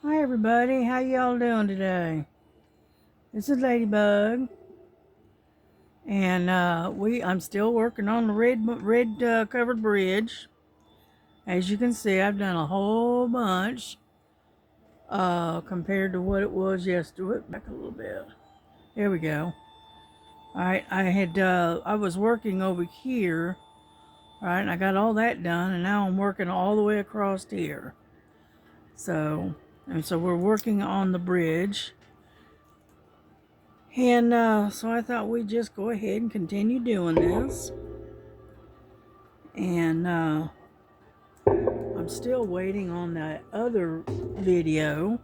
Hi everybody, how y'all doing today? This is Ladybug, and I'm still working on the red covered bridge. As you can see, I've done a whole bunch compared to what it was yesterday. Back a little bit. There we go. All right, I was working over here. All right, and I got all that done, and now I'm working all the way across here. So we're working on the bridge. And so I thought we'd just go ahead and continue doing this. And I'm still waiting on that other video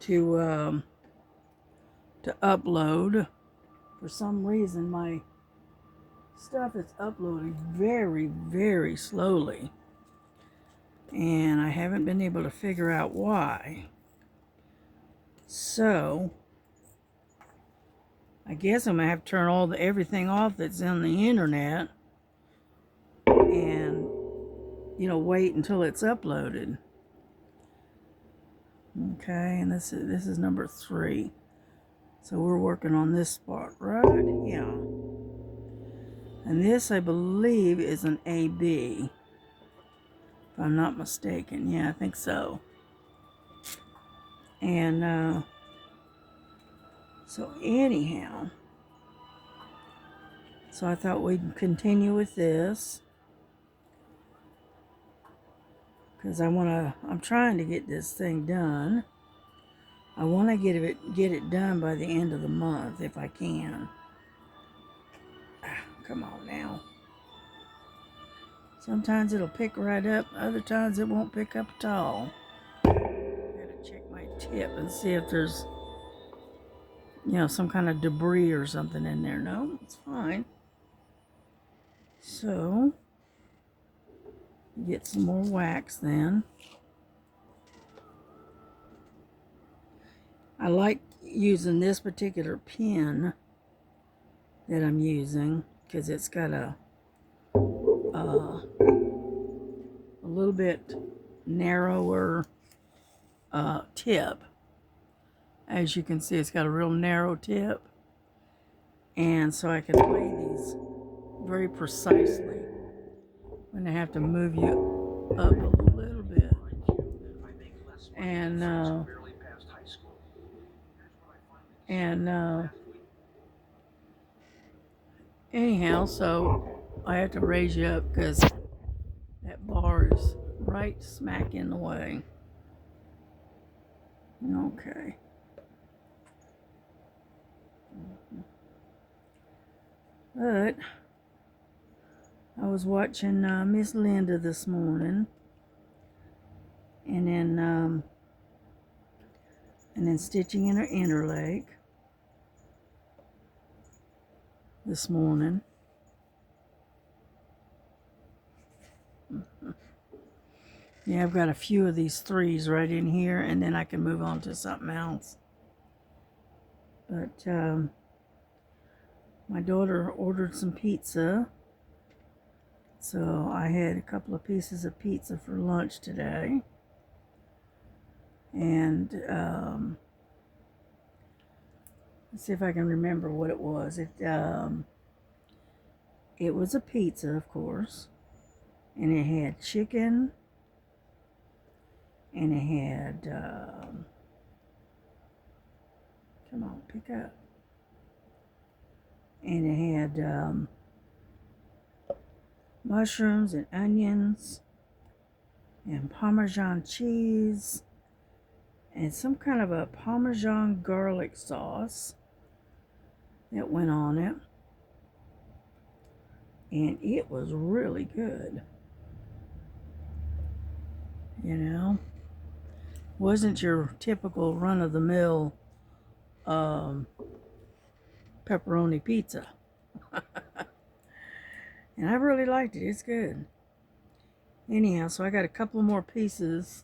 to upload. For some reason, my stuff is uploading very, very slowly. And I haven't been able to figure out why. So I guess I'm gonna have to turn everything off that's on the internet and wait until it's uploaded. Okay, and this is number 3. So we're working on this spot right here. And this, I believe, is an AB. If I'm not mistaken. Yeah, I think so. And so anyhow, so I thought we'd continue with this. Because I'm trying to get this thing done. I want to get it done by the end of the month if I can. Come on now. Sometimes it'll pick right up, other times it won't pick up at all. I gotta check my tip and see if there's, some kind of debris or something in there. No, it's fine. So, get some more wax then. I like using this particular pen that I'm using because it's got a little bit narrower tip. As you can see, it's got a real narrow tip, and so I can lay these very precisely when I have to move you up a little bit. And anyhow, so I have to raise you up because that bar is right smack in the way. Okay. But I was watching Miss Linda this morning, and then stitching in her interlake this morning. Yeah, I've got a few of these 3s right in here, and then I can move on to something else. But my daughter ordered some pizza, so I had a couple of pieces of pizza for lunch today. And let's see if I can remember what it was. It was a pizza, of course, and it had chicken, and it had come on, pick up. And it had mushrooms and onions and Parmesan cheese and some kind of a Parmesan garlic sauce that went on it. And it was really good. Wasn't your typical run-of-the-mill pepperoni pizza. And I really liked it. It's good. Anyhow, so I got a couple more pieces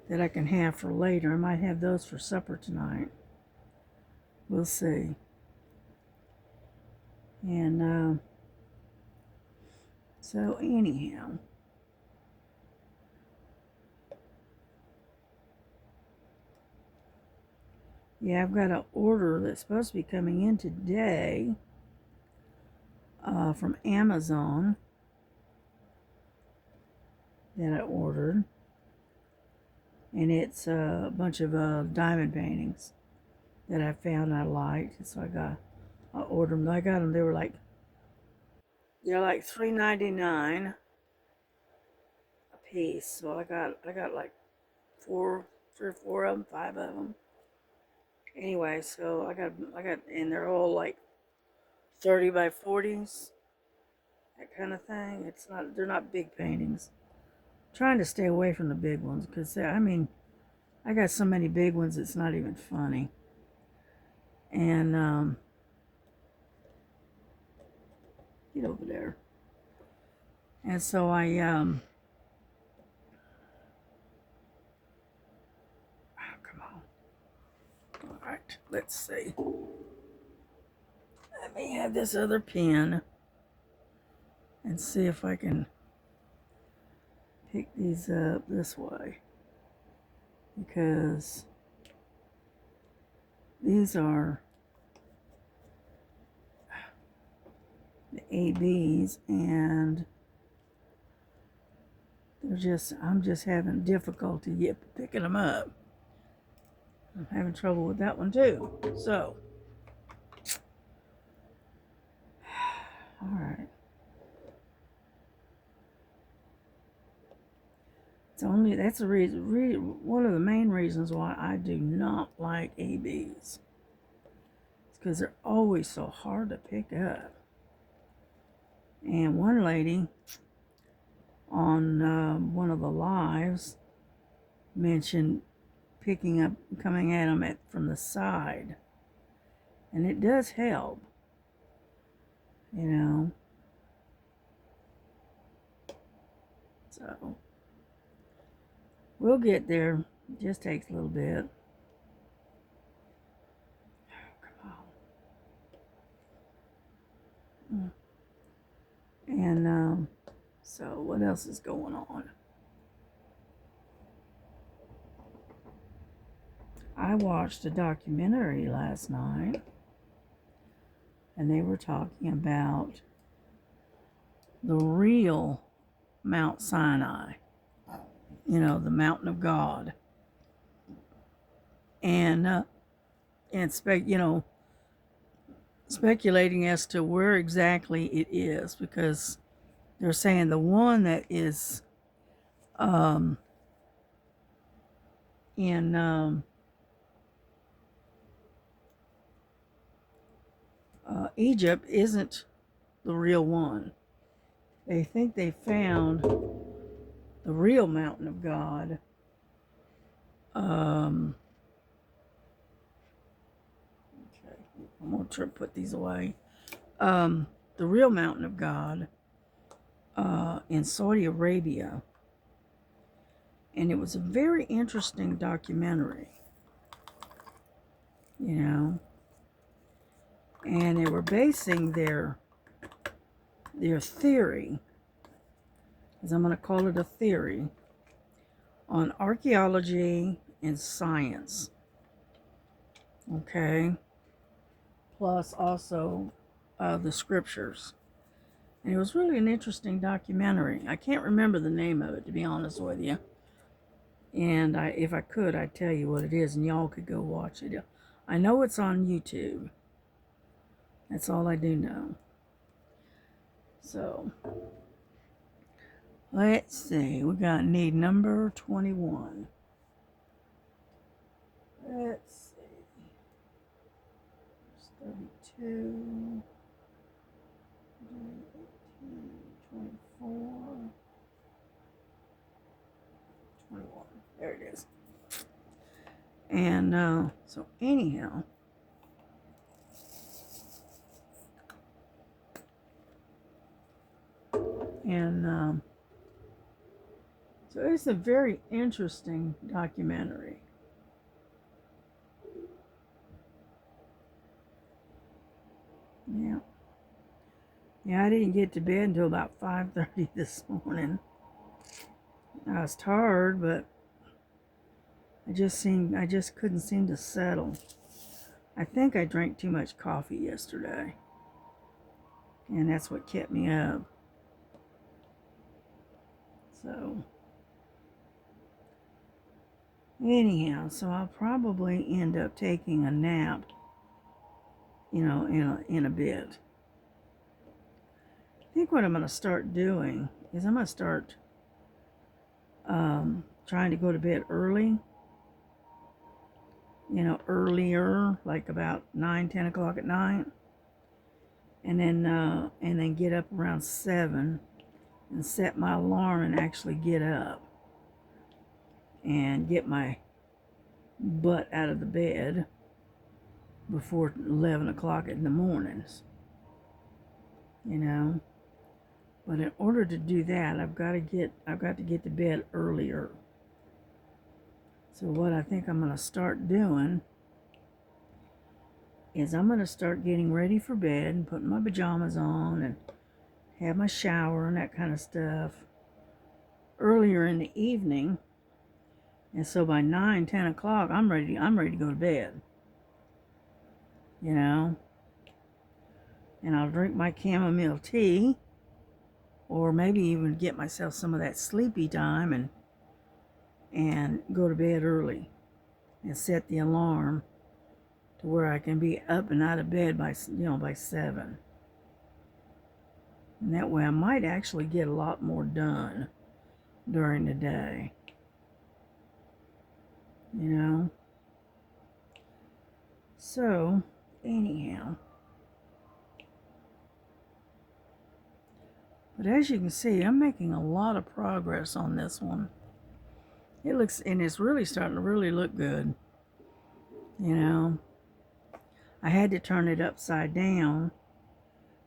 that I can have for later. I might have those for supper tonight. We'll see. And so anyhow, Yeah, I've got an order that's supposed to be coming in today from Amazon that I ordered. And it's a bunch of diamond paintings that I found I liked. So I ordered them. I got them. They're like $3.99 a piece. So I got like three or four of them, five of them. Anyway, so I got, and they're all like 30 by 40s, that kind of thing. They're not big paintings. I'm trying to stay away from the big ones because I mean, I got so many big ones it's not even funny. And get over there. And so come on. All right, let's see. Let me have this other pen and see if I can pick these up this way, because these are the ABs, and I'm just having difficulty picking them up. I'm having trouble with that one too. So, all right. That's the reason, one of the main reasons why I do not like ABs. It's because they're always so hard to pick up. And one lady on one of the lives mentioned coming at them from the side. And it does help, you know. So, we'll get there. It just takes a little bit. Come on. And, so what else is going on? I watched a documentary last night, and they were talking about the real Mount Sinai, you know, the mountain of God. And speculating as to where exactly it is, because they're saying the one that is in Egypt isn't the real one. They think they found the real mountain of God. Okay, I'm going to put these away. The real mountain of God in Saudi Arabia. And it was a very interesting documentary, you know. And they were basing their theory, as I'm going to call it a theory, on archaeology and science. Okay? Plus also the scriptures. And it was really an interesting documentary. I can't remember the name of it, to be honest with you. And if I could, I'd tell you what it is, and y'all could go watch it. I know it's on YouTube. That's all I do know. So, let's see. We need number 21. Let's see. There's 32. 18, 24. 21. There it is. And so anyhow, and so it's a very interesting documentary. Yeah, I didn't get to bed until about 5:30 this morning. I was tired, but I just couldn't seem to settle. I think I drank too much coffee yesterday, and that's what kept me up. So, anyhow, so I'll probably end up taking a nap, in a bit. I think what I'm going to start doing is I'm going to start trying to go to bed early, earlier, like about 9, 10 o'clock at night, and then get up around 7 and set my alarm and actually get up and get my butt out of the bed before 11 o'clock in the mornings, But in order to do that, I've got to get to bed earlier. So what I think I'm going to start doing is I'm going to start getting ready for bed and putting my pajamas on and have my shower and that kind of stuff earlier in the evening. And so by 9, 10 o'clock, I'm ready to go to bed. And I'll drink my chamomile tea, or maybe even get myself some of that sleepy time and go to bed early and set the alarm to where I can be up and out of bed by 7. And that way I might actually get a lot more done during the day. So, anyhow. But as you can see, I'm making a lot of progress on this one. It's really starting to really look good. I had to turn it upside down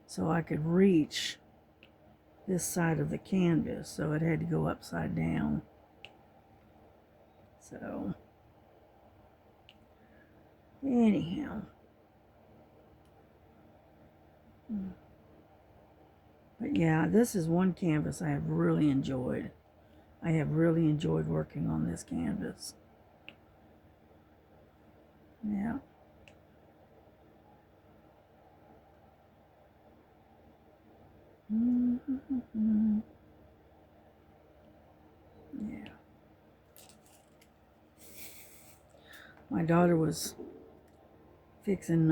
so I could reach this side of the canvas. So it had to go upside down. So, anyhow. But yeah, this is one canvas I have really enjoyed. I have really enjoyed working on this canvas. Yeah. Yeah. My daughter was fixing,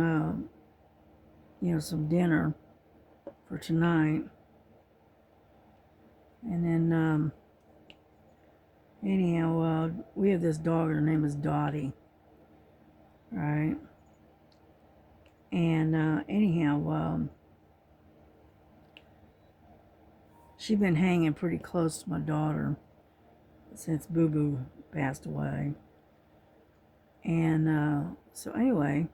some dinner for tonight. And then, anyhow, we have this dog. Her name is Dottie. Right? And, anyhow, she's been hanging pretty close to my daughter since Boo Boo passed away. And, so anyway,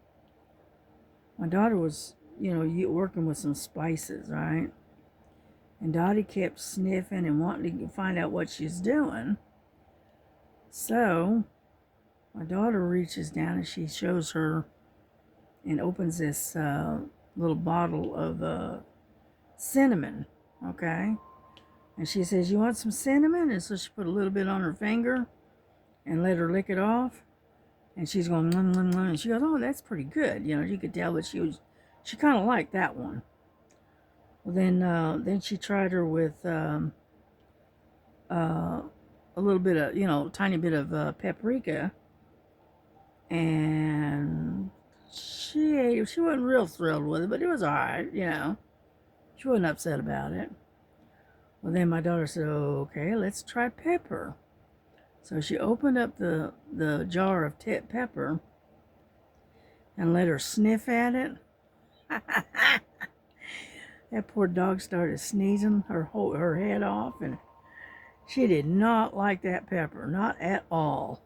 my daughter was, working with some spices, right? And Dottie kept sniffing and wanting to find out what she's doing. So my daughter reaches down and she shows her and opens this little bottle of cinnamon, okay? And she says, "You want some cinnamon?" And so she put a little bit on her finger and let her lick it off. And she's going, "Lum, lum, lum." And she goes, "Oh, that's pretty good." You could tell that she kind of liked that one. Well, then she tried her with a little bit of, tiny bit of paprika, and she wasn't real thrilled with it, but it was all right, She wasn't upset about it. Well, then my daughter said, "Oh, okay, let's try pepper." So she opened up the jar of pepper and let her sniff at it. That poor dog started sneezing her head off, and she did not like that pepper, not at all.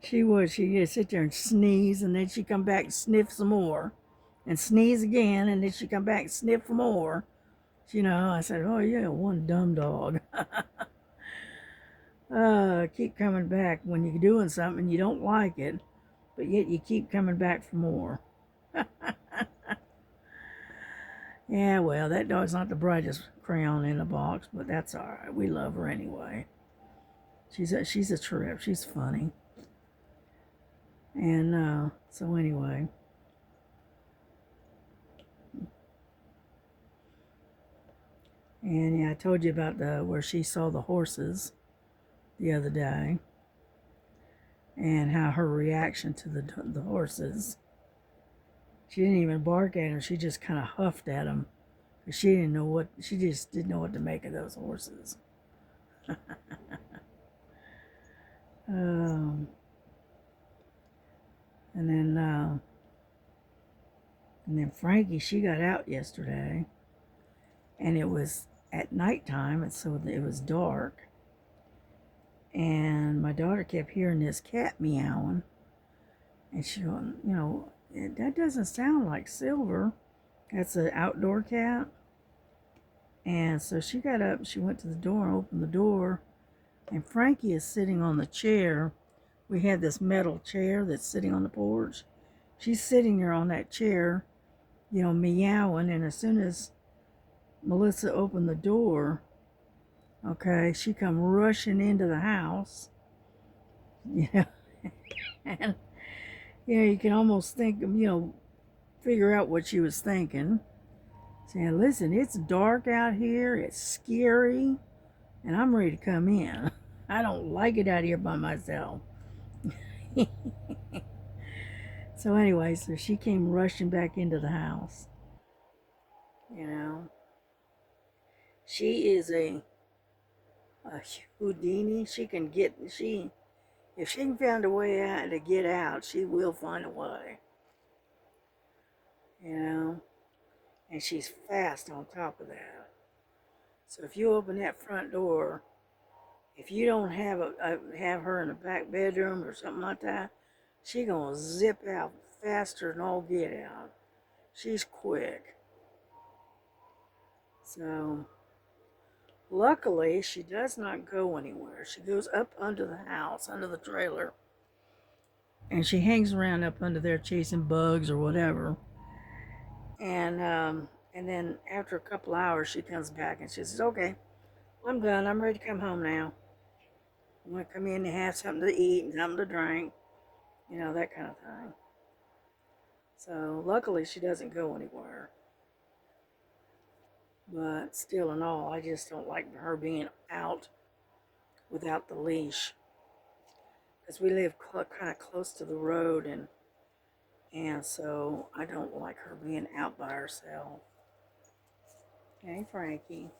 She'd just sit there and sneeze, and then she'd come back and sniff some more, and sneeze again, and then she'd come back and sniff for more. I said, "Oh, yeah, one dumb dog." Keep coming back when you're doing something and you don't like it, but yet you keep coming back for more. Yeah, well, that dog's not the brightest crayon in the box, but that's all right. We love her anyway. She's a trip. She's funny. And so anyway, and yeah, I told you about the where she saw the horses the other day, and how her reaction to the horses. She didn't even bark at them. She just kind of huffed at them. She didn't know what. She just didn't know what to make of those horses. Um, and then Frankie, she got out yesterday, and it was at nighttime, and so it was dark. And my daughter kept hearing this cat meowing, and she going, that doesn't sound like Silver. That's an outdoor cat. And so she got up, she went to the door and opened the door, and Frankie is sitting on the chair. We had this metal chair that's sitting on the porch. She's sitting there on that chair, meowing, and as soon as Melissa opened the door, okay, she come rushing into the house, and, you can almost think, figure out what she was thinking. Saying, listen, it's dark out here, it's scary, and I'm ready to come in. I don't like it out here by myself. So anyway, so she came rushing back into the house. She is a Houdini. If she can find a way out to get out, she will find a way. And she's fast on top of that. So if you open that front door, if you don't have her in the back bedroom or something like that, she gonna zip out faster than all get out. She's quick. So luckily, she does not go anywhere. She goes up under the house, under the trailer, and she hangs around up under there chasing bugs or whatever. And then after a couple hours, she comes back and she says, "Okay, I'm done. I'm ready to come home now. I'm gonna come in and have something to eat and something to drink, that kind of thing." So luckily, she doesn't go anywhere. But still, in all, I just don't like her being out without the leash, because we live kind of close to the road, and so I don't like her being out by herself. Hey, Frankie,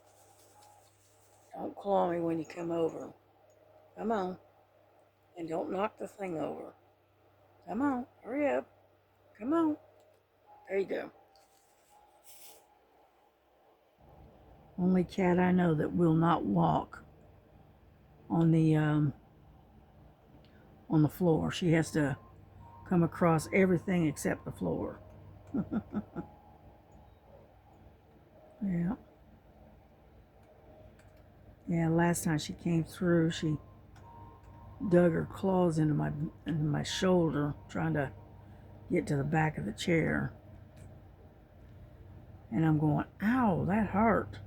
don't claw me when you come over. Come on, and don't knock the thing over. Come on, hurry up. Come on. There you go. Only cat I know that will not walk on the floor. She has to come across everything except the floor. Yeah. Yeah, last time she came through, she dug her claws into my shoulder, trying to get to the back of the chair. And I'm going, ow, that hurt.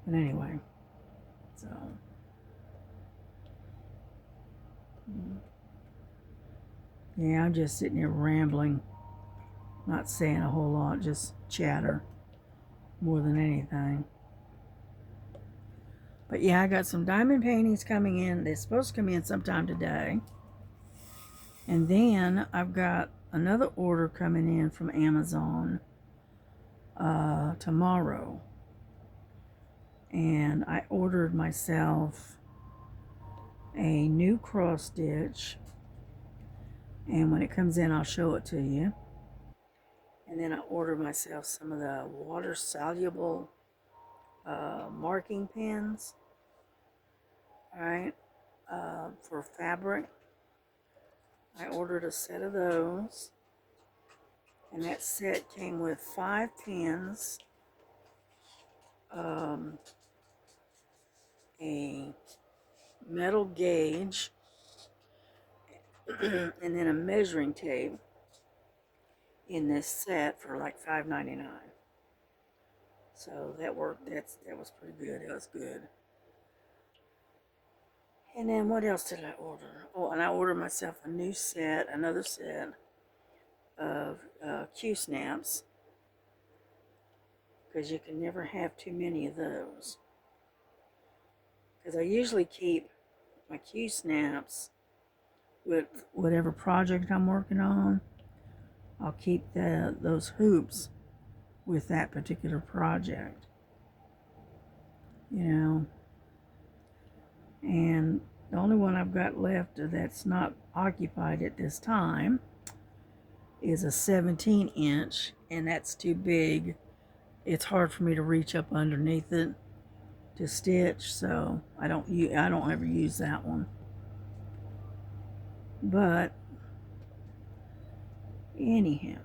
But anyway, so yeah, I'm just sitting here rambling, not saying a whole lot, just chatter more than anything. But yeah, I got some diamond paintings coming in. They're supposed to come in sometime today. And then I've got another order coming in from Amazon tomorrow. And I ordered myself a new cross stitch. And when it comes in, I'll show it to you. And then I ordered myself some of the water soluble marking pens. All right, for fabric. I ordered a set of those. And that set came with 5 pens, a metal gauge, and then a measuring tape in this set for like $5.99. So that worked. That was pretty good. It was good. And then what else did I order? Oh, and I ordered myself a new set, another set of Q-snaps, because you can never have too many of those. Because I usually keep my Q-snaps with whatever project I'm working on. I'll keep those hoops with that particular project, you know. And the only one I've got left that's not occupied at this time is a 17 inch, and that's too big. It's hard for me to reach up underneath it to stitch, so I don't ever use that one. But anyhow,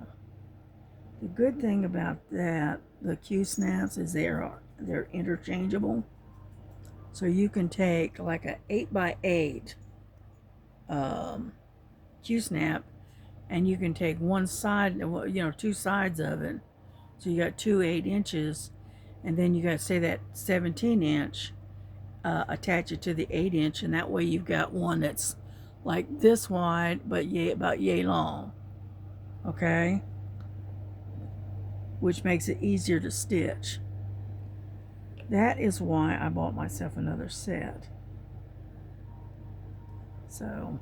the good thing about that, the Q-snaps, is they're interchangeable. So you can take like a 8x8 Q-snap, and you can take one side, two sides of it. So you got two 8 inches, and then you got, say, that 17 inch, attach it to the 8 inch, and that way you've got one that's like this wide, but about yay long. Okay? Which makes it easier to stitch. That is why I bought myself another set. So,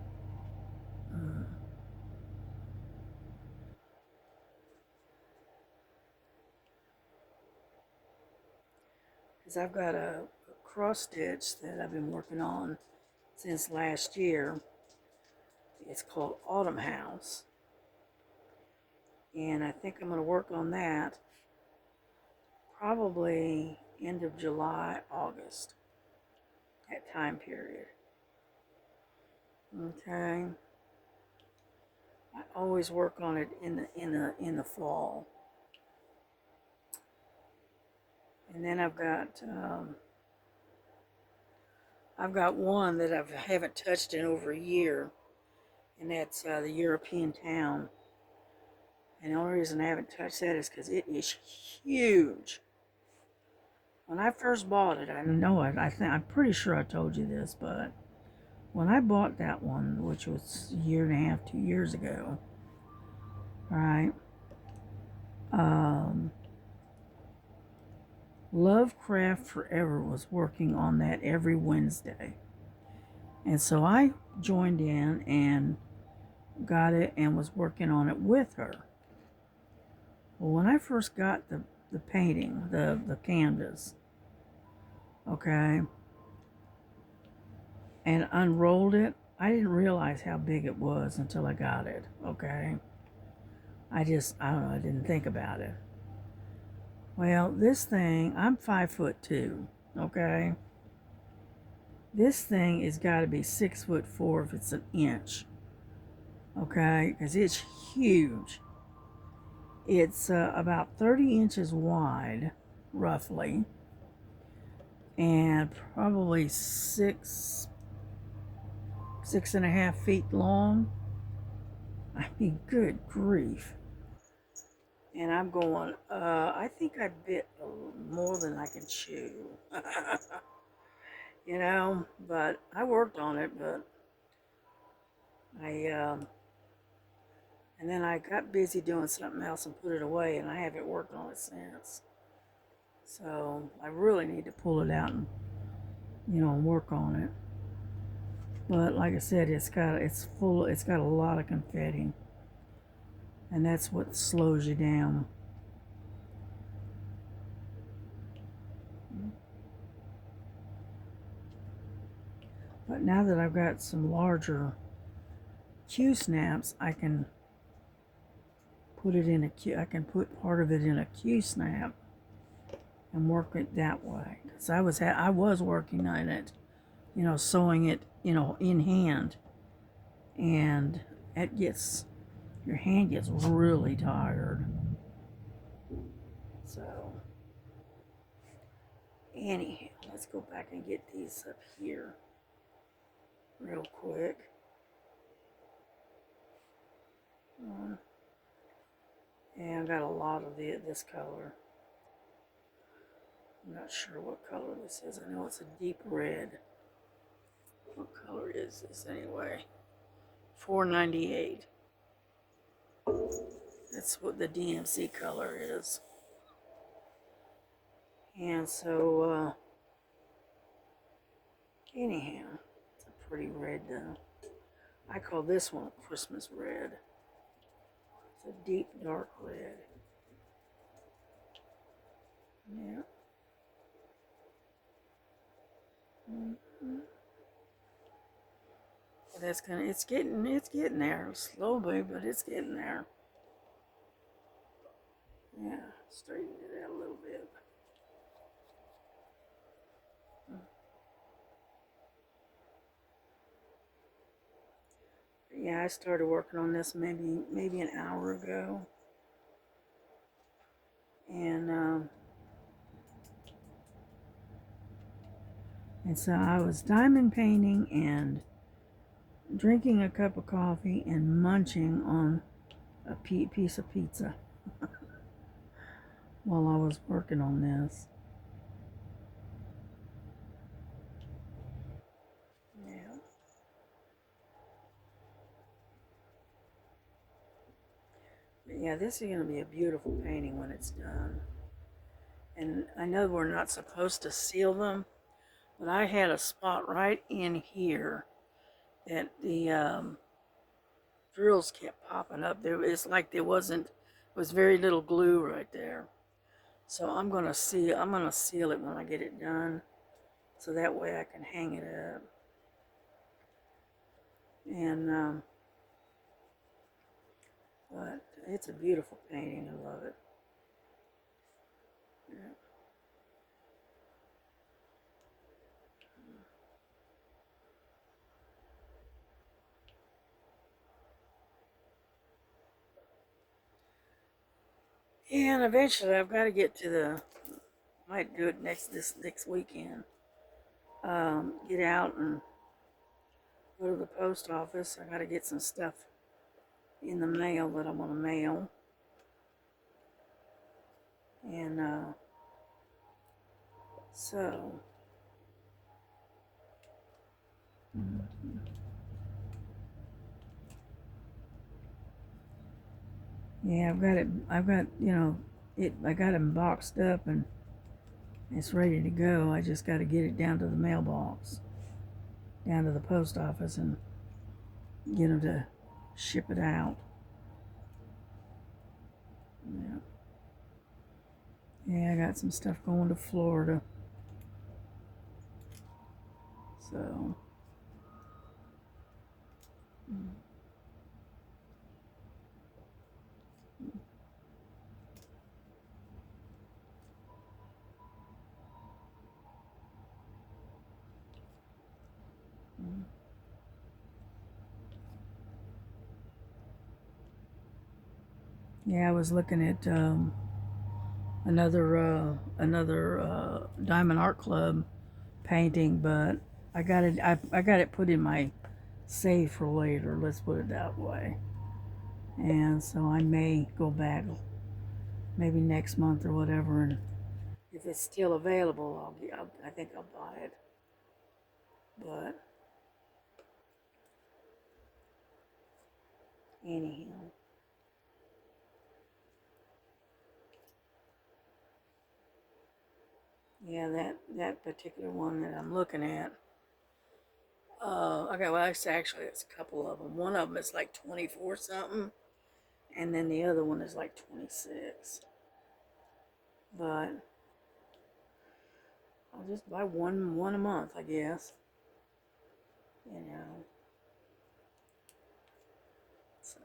because I've got a cross stitch that I've been working on since last year. It's called Autumn House. And I think I'm going to work on that probably end of July, August, that time period. Okay. I always work on it in the fall. And then I've got one that I haven't touched in over a year, and that's the European Town. And the only reason I haven't touched that is because it is huge. When I first bought it, I'm pretty sure I told you this, but when I bought that one, which was a year and a half, 2 years ago, right? Lovecraft Forever was working on that every Wednesday. And so I joined in and got it and was working on it with her. Well, when I first got the painting, the canvas, okay, and unrolled it, I didn't realize how big it was until I got it, okay? I don't know, I didn't think about it. Well, this thing, I'm 5'2", okay? This thing has got to be 6'4" if it's an inch, okay? Because it's huge. It's about 30 inches wide, roughly, and probably 6.5 feet long. I mean, good grief. And I'm going, I think I bit more than I can chew. But I worked on it, but and then I got busy doing something else and put it away, and I haven't worked on it since. So I really need to pull it out and, work on it. But like I said, it's got a lot of confetti, and that's what slows you down. But now that I've got some larger Q-snaps, I can put part of it in a Q-snap and work it that way. Because I was working on it, sewing it, in hand, and your hand gets really tired. So anyhow, let's go back and get these up here real quick. And I got a lot of this color. I'm not sure what color this is. I know it's a deep red. What color is this anyway? $4.98. That's what the DMC color is. And so, anyhow, it's a pretty red though. I call this one a Christmas red. It's a deep dark red. Yeah. Mm-hmm. That's it's getting there slowly, but it's getting there. Yeah, straighten it out a little bit. Yeah, I started working on this maybe an hour ago, and so I was diamond painting and drinking a cup of coffee and munching on a piece of pizza while I was working on this. Yeah. But yeah, this is going to be a beautiful painting when it's done. And I know we're not supposed to seal them, but I had a spot right in here that the drills kept popping up. It's like there was very little glue right there. So I'm gonna seal it when I get it done, so that way I can hang it up. And but it's a beautiful painting. I love it. Yeah. And eventually I've got to get to might do it this next weekend. Get out and go to the post office. I got to get some stuff in the mail that I want to mail. And so, yeah, I got them boxed up and it's ready to go. I just got to get it down to the mailbox, down to the post office, and get them to ship it out. Yeah. Yeah, I got some stuff going to Florida. So, yeah, I was looking at another Diamond Art Club painting, but I got it put in my save for later. Let's put it that way. And so I may go back maybe next month or whatever, and if it's still available, I think I'll buy it. But anyhow, yeah, that particular one that I'm looking at. Okay, well, actually, it's a couple of them. One of them is like 24 something, and then the other one is like 26. But I'll just buy one a month, I guess. You know. So,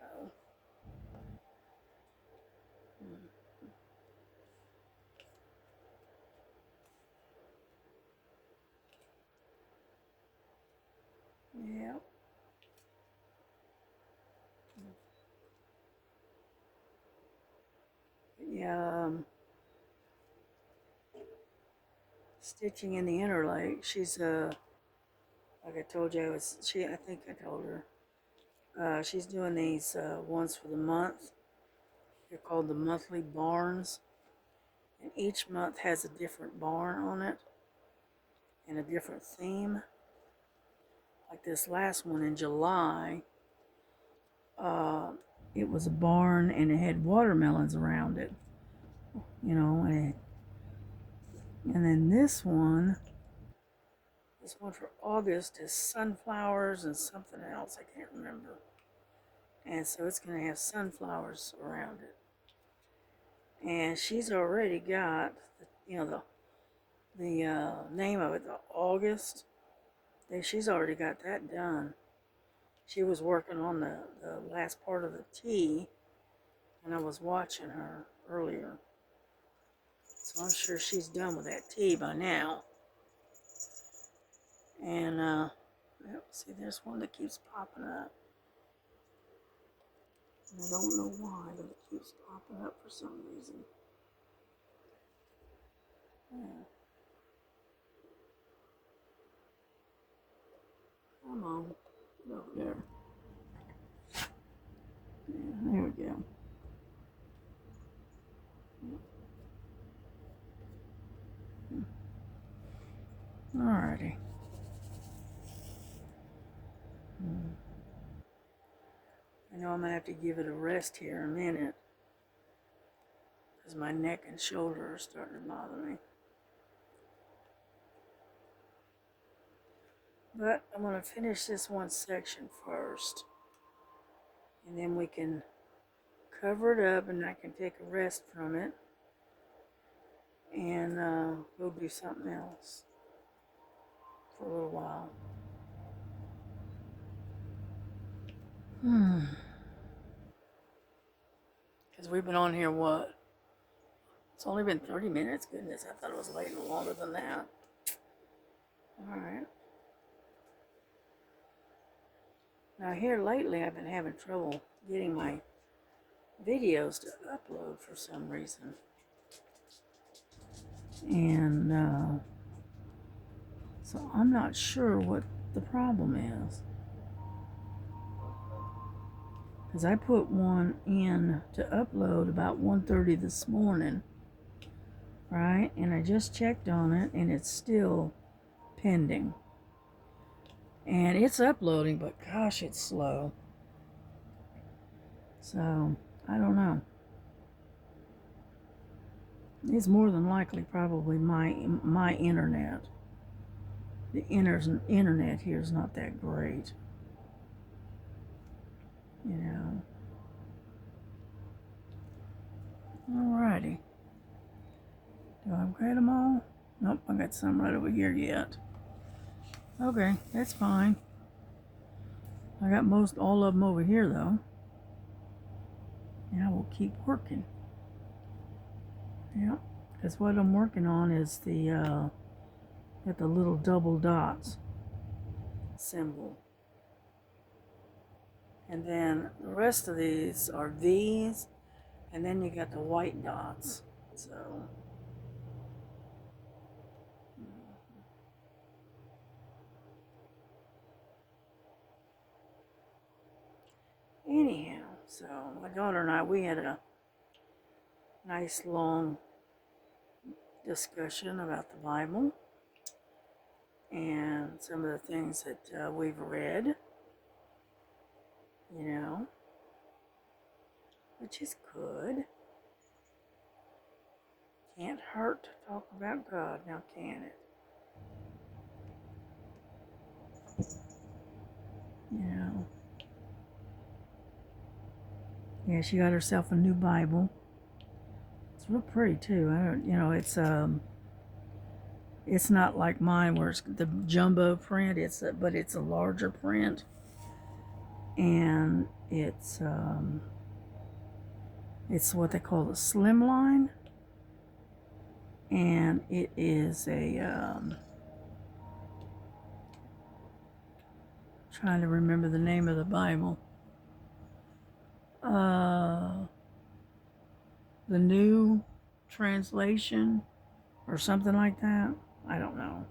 yeah, yeah. Stitching in the interlake. She's like I told you, I think I told her. She's doing these ones for the month. They're called the monthly barns, and each month has a different barn on it and a different theme. Like this last one in July. Uh, it was a barn and it had watermelons around it, you know, and then this one for August is sunflowers and something else, I can't remember. And so it's going to have sunflowers around it. And she's already got, the name of it, the August. She's already got that done. She was working on the last part of the tea, and I was watching her earlier. So I'm sure she's done with that tea by now. And, see, there's one that keeps popping up. And I don't know why, but it keeps popping up for some reason. Yeah. Come on. Get over there. Yeah, there we go. Alrighty. I know I'm going to have to give it a rest here in a minute, because my neck and shoulder are starting to bother me. But I'm going to finish this one section first, and then we can cover it up and I can take a rest from it, and we'll do something else for a little while. Because we've been on here, what? It's only been 30 minutes? Goodness, I thought it was way longer than that. Alright. Now here lately I've been having trouble getting my videos to upload for some reason. And so I'm not sure what the problem is. Because I put one in to upload about 1:30 this morning, right? And I just checked on it and it's still pending. And it's uploading, but gosh, it's slow. So, I don't know. It's more than likely probably my internet. The internet here is not that great. You know. Alrighty. Do I grab them all? Nope, I got some right over here yet. Okay, that's fine. I got most all of them over here though. And I will keep working. Yeah, because what I'm working on is the got the little double dots symbol. And then the rest of these are V's, and then you got the white dots. So anyhow, so my daughter and I, we had a nice long discussion about the Bible and some of the things that we've read, you know, which is good. Can't hurt to talk about God, now can it? You know. Yeah, she got herself a new Bible. It's real pretty too. It's not like mine where it's the jumbo print. But it's a larger print, and it's what they call the slimline, and it is a trying to remember the name of the Bible. The New Translation or something like that. I don't know.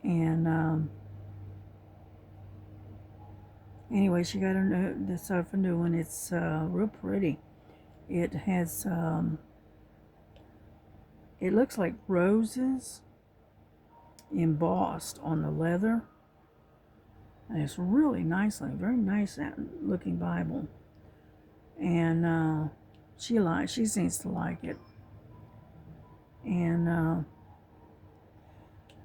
And anyway, she got herself a new one. It's real pretty. It has it looks like roses embossed on the leather. And it's really nicely, very nice looking Bible. And she seems to like it. And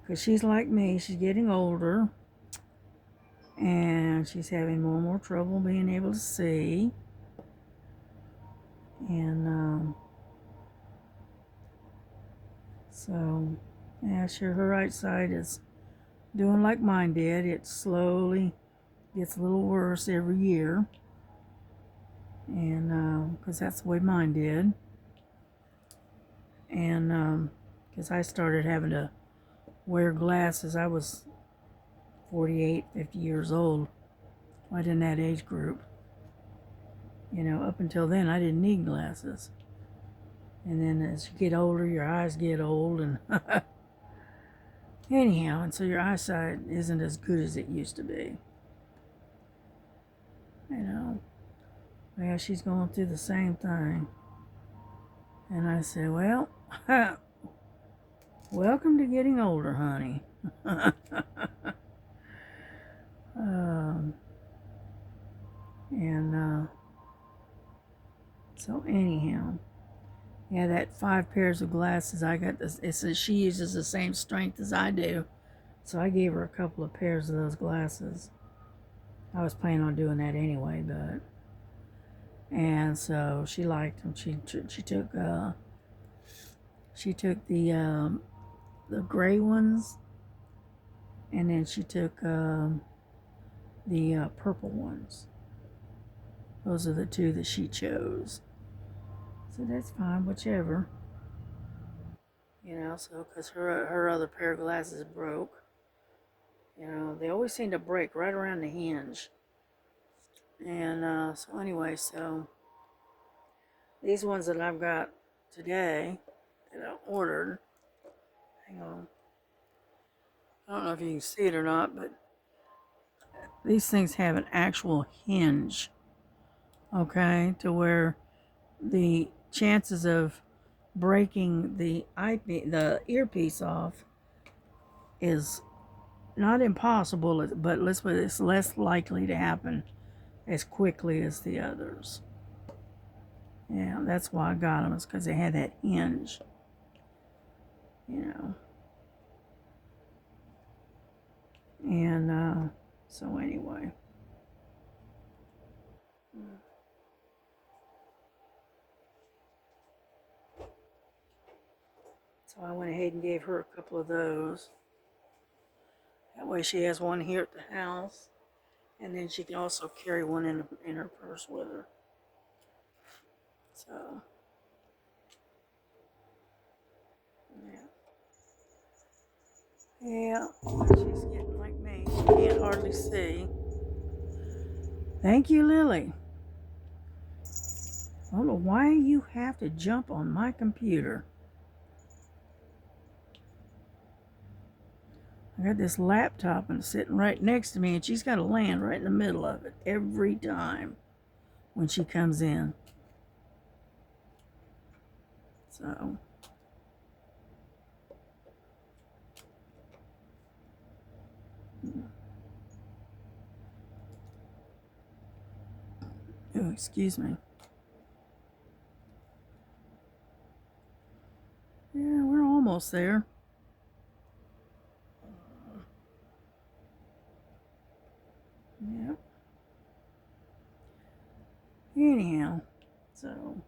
because she's like me, she's getting older, and she's having more and more trouble being able to see. And so, yeah, sure, her right side is doing like mine did. It slowly gets a little worse every year, and because that's the way mine did. And because I started having to wear glasses, I was 48, 50 years old, right in that age group. You know, up until then, I didn't need glasses. And then as you get older, your eyes get old, and anyhow, and so your eyesight isn't as good as it used to be. You know, well, she's going through the same thing. And I said, well, welcome to getting older, honey. And so anyhow, yeah, that 5 pairs of glasses I got, this, it says she uses the same strength as I do, so I gave her a couple of pairs of those glasses. I was planning on doing that anyway, but, and so she liked them. She took the gray ones, and then she took the purple ones. Those are the 2 that she chose. So that's fine, whichever. You know, so because her other pair of glasses broke. You know, they always seem to break right around the hinge. And so anyway, so these ones that I've got today that I ordered, hang on, I don't know if you can see it or not, but these things have an actual hinge, okay, to where the chances of breaking the earpiece off is not impossible, but let's put it, it's less likely to happen as quickly as the others. Yeah, that's why I got them, is because they had that hinge, you know. And so anyway. So I went ahead and gave her a couple of those. That way she has one here at the house, and then she can also carry one in her purse with her. So, yeah. Yeah, she's getting like me. She can't hardly see. Thank you, Lily. I don't know why you have to jump on my computer. I got this laptop and it's sitting right next to me, and she's got to land right in the middle of it every time when she comes in. So, oh, excuse me. Yeah, we're almost there. Yep. Anyhow, so,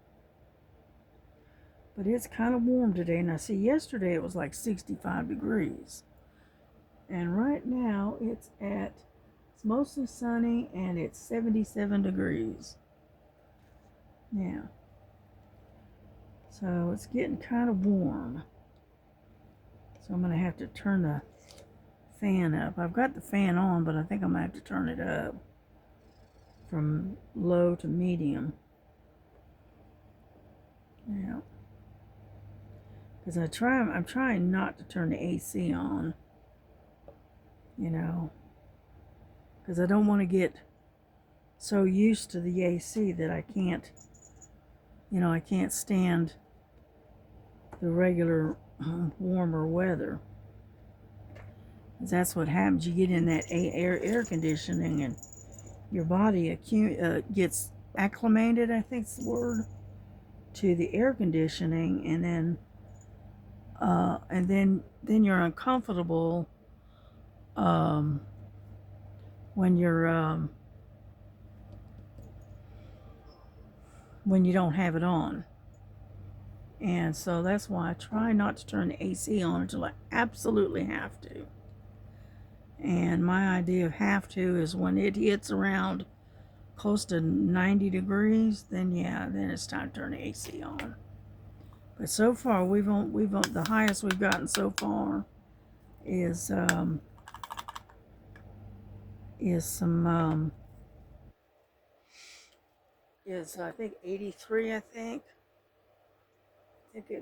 but it's kind of warm today. And I see yesterday it was like 65 degrees. And right now it's mostly sunny and it's 77 degrees. Yeah. So it's getting kind of warm. So I'm going to have to turn the fan up. I've got the fan on, but I think I'm going to have to turn it up from low to medium. Yeah. Because I'm trying not to turn the AC on, you know, because I don't want to get so used to the AC that I can't stand the regular warmer weather. That's what happens. You get in that air conditioning, and your body gets acclimated, I think is the word, to the air conditioning, and then you're uncomfortable when you don't have it on. And so that's why I try not to turn the AC on until I absolutely have to. And my idea of have to is when it hits around close to 90 degrees, then it's time to turn the AC on. But so far, the highest we've gotten so far is I think 83. I think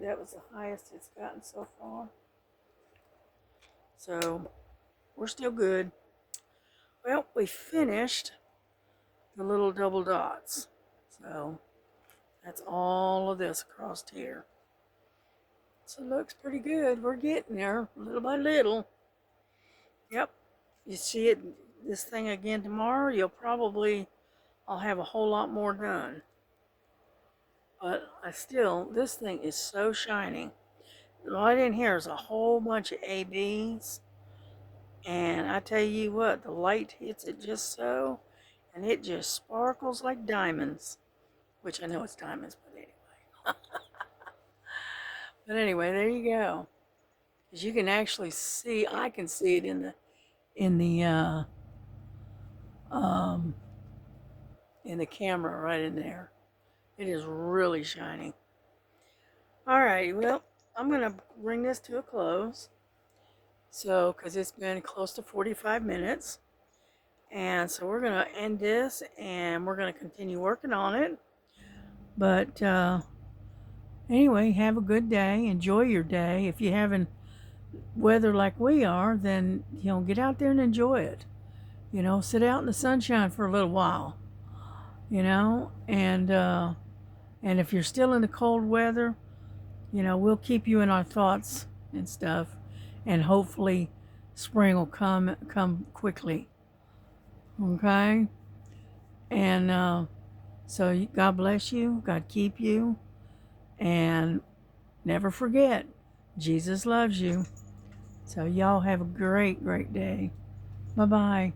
that was the highest it's gotten so far. So we're still good. Well, we finished the little double dots. So that's all of this across here. So it looks pretty good. We're getting there little by little. Yep. You see this thing again tomorrow, I'll have a whole lot more done. But this thing is so shiny. Right in here is a whole bunch of ABs. And I tell you what, the light hits it just so, and it just sparkles like diamonds. Which I know it's diamonds, but anyway. But anyway, there you go. As you can actually see, I can see it in the camera right in there. It is really shiny. Alrighty, well, I'm gonna bring this to a close. So, because it's been close to 45 minutes. And so we're gonna end this and we're gonna continue working on it. But anyway, have a good day. Enjoy your day. If you're having weather like we are, then get out there and enjoy it. Sit out in the sunshine for a little while. And if you're still in the cold weather, we'll keep you in our thoughts and stuff, and hopefully spring will come quickly. Okay? And so God bless you, God keep you, and never forget, Jesus loves you. So y'all have a great, great day. Bye-bye.